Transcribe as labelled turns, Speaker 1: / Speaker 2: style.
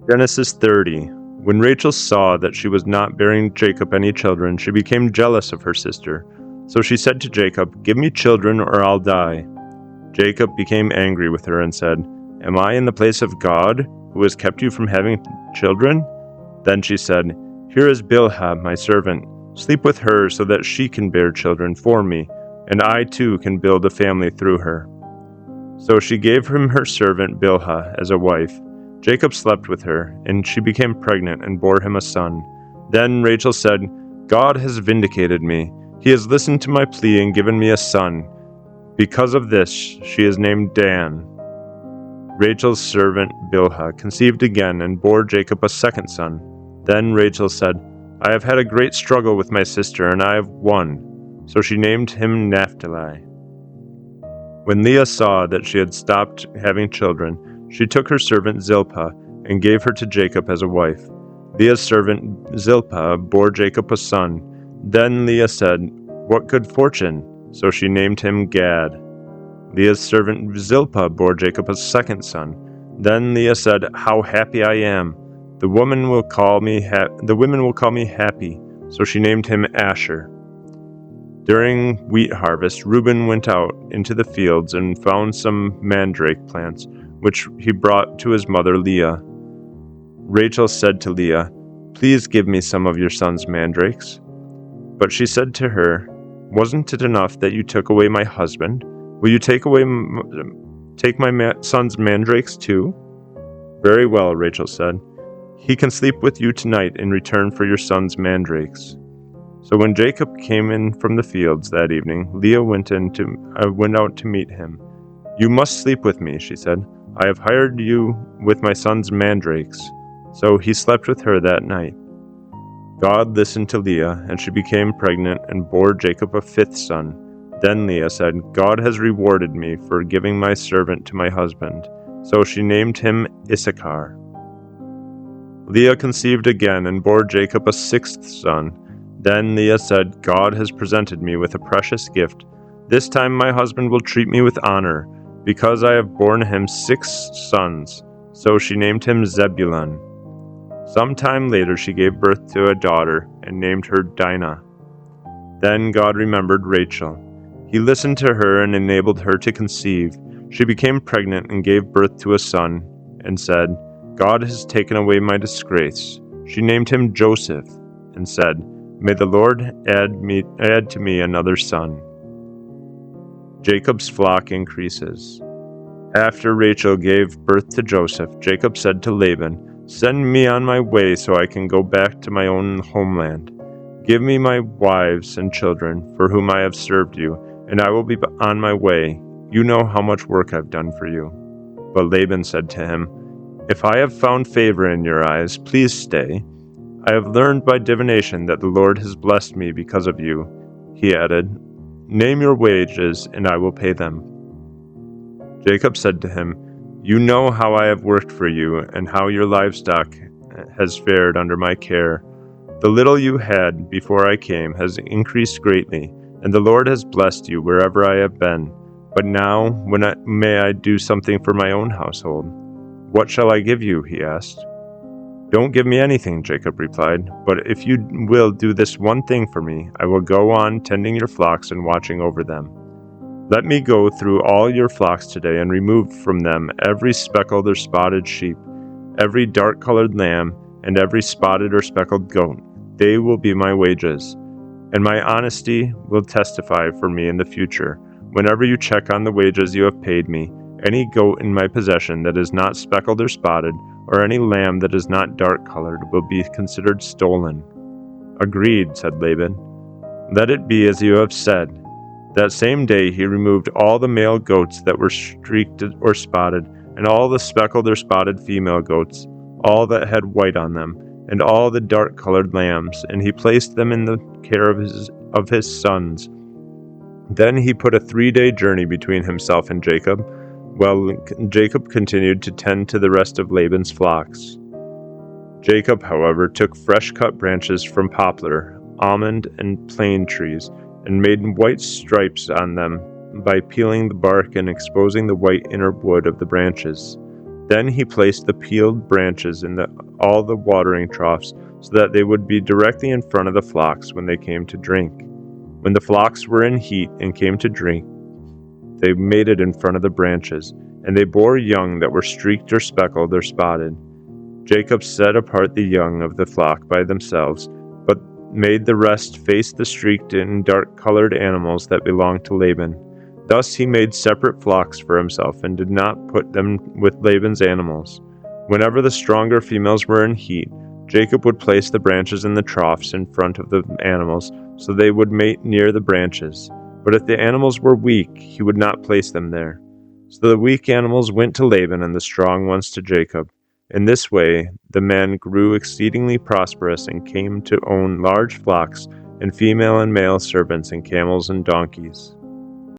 Speaker 1: Genesis 30. When Rachel saw that she was not bearing Jacob any children, she became jealous of her sister. So she said to Jacob, "Give me children or I'll die." Jacob became angry with her and said, "Am I in the place of God, who has kept you from having children?" Then she said, "Here is Bilhah, my servant. Sleep with her so that she can bear children for me, and I too can build a family through her." So she gave him her servant Bilhah as a wife. Jacob slept with her, and she became pregnant and bore him a son. Then Rachel said, "God has vindicated me. He has listened to my plea and given me a son." Because of this, she is named Dan. Rachel's servant Bilhah conceived again and bore Jacob a second son. Then Rachel said, "I have had a great struggle with my sister, and I have won." So she named him Naphtali. When Leah saw that she had stopped having children, she took her servant Zilpah and gave her to Jacob as a wife. Leah's servant Zilpah bore Jacob a son. Then Leah said, "What good fortune!" So she named him Gad. Leah's servant Zilpah bore Jacob a second son. Then Leah said, "How happy I am! The women will call me happy." So she named him Asher. During wheat harvest, Reuben went out into the fields and found some mandrake plants, which he brought to his mother Leah. Rachel said to Leah, "Please give me some of your son's mandrakes." But she said to her, "Wasn't it enough that you took away my husband? Will you take my son's mandrakes too?" "Very well," Rachel said. "He can sleep with you tonight in return for your son's mandrakes." So when Jacob came in from the fields that evening, Leah went out to meet him. "You must sleep with me," she said. "I have hired you with my son's mandrakes." So he slept with her that night. God listened to Leah, and she became pregnant and bore Jacob a fifth son. Then Leah said, "God has rewarded me for giving my servant to my husband." So she named him Issachar. Leah conceived again and bore Jacob a sixth son. Then Leah said, "God has presented me with a precious gift. This time my husband will treat me with honor, because I have borne him 6 sons." So she named him Zebulun. Some time later she gave birth to a daughter and named her Dinah. Then God remembered Rachel. He listened to her and enabled her to conceive. She became pregnant and gave birth to a son, and said, "God has taken away my disgrace." She named him Joseph, and said, "May the Lord add to me another son." Jacob's flock increases. After Rachel gave birth to Joseph, Jacob said to Laban, "Send me on my way so I can go back to my own homeland. Give me my wives and children, for whom I have served you, and I will be on my way. You know how much work I've done for you." But Laban said to him, "If I have found favor in your eyes, please stay. I have learned by divination that the Lord has blessed me because of you." He added, "Name your wages, and I will pay them." Jacob said to him, "You know how I have worked for you, and how your livestock has fared under my care. The little you had before I came has increased greatly, and the Lord has blessed you wherever I have been. But now, may I do something for my own household?" "What shall I give you?" he asked. "Don't give me anything," Jacob replied, "but if you will do this one thing for me, I will go on tending your flocks and watching over them. Let me go through all your flocks today and remove from them every speckled or spotted sheep, every dark-colored lamb, and every spotted or speckled goat. They will be my wages, and my honesty will testify for me in the future. Whenever you check on the wages you have paid me, any goat in my possession that is not speckled or spotted, or any lamb that is not dark-colored, will be considered stolen." "Agreed," said Laban. "Let it be as you have said." That same day he removed all the male goats that were streaked or spotted, and all the speckled or spotted female goats, all that had white on them, and all the dark-colored lambs, and he placed them in the care of his sons. Then he put a 3-day journey between himself and Jacob, while Jacob continued to tend to the rest of Laban's flocks. Jacob, however, took fresh-cut branches from poplar, almond, and plane trees, and made white stripes on them by peeling the bark and exposing the white inner wood of the branches. Then he placed the peeled branches in all the watering troughs, so that they would be directly in front of the flocks when they came to drink. When the flocks were in heat and came to drink, they made it in front of the branches, and they bore young that were streaked or speckled or spotted. Jacob set apart the young of the flock by themselves, but made the rest face the streaked and dark-colored animals that belonged to Laban. Thus he made separate flocks for himself, and did not put them with Laban's animals. Whenever the stronger females were in heat, Jacob would place the branches in the troughs in front of the animals, so they would mate near the branches. But if the animals were weak, he would not place them there. So the weak animals went to Laban, and the strong ones to Jacob. In this way the men grew exceedingly prosperous, and came to own large flocks, and female and male servants, and camels and donkeys.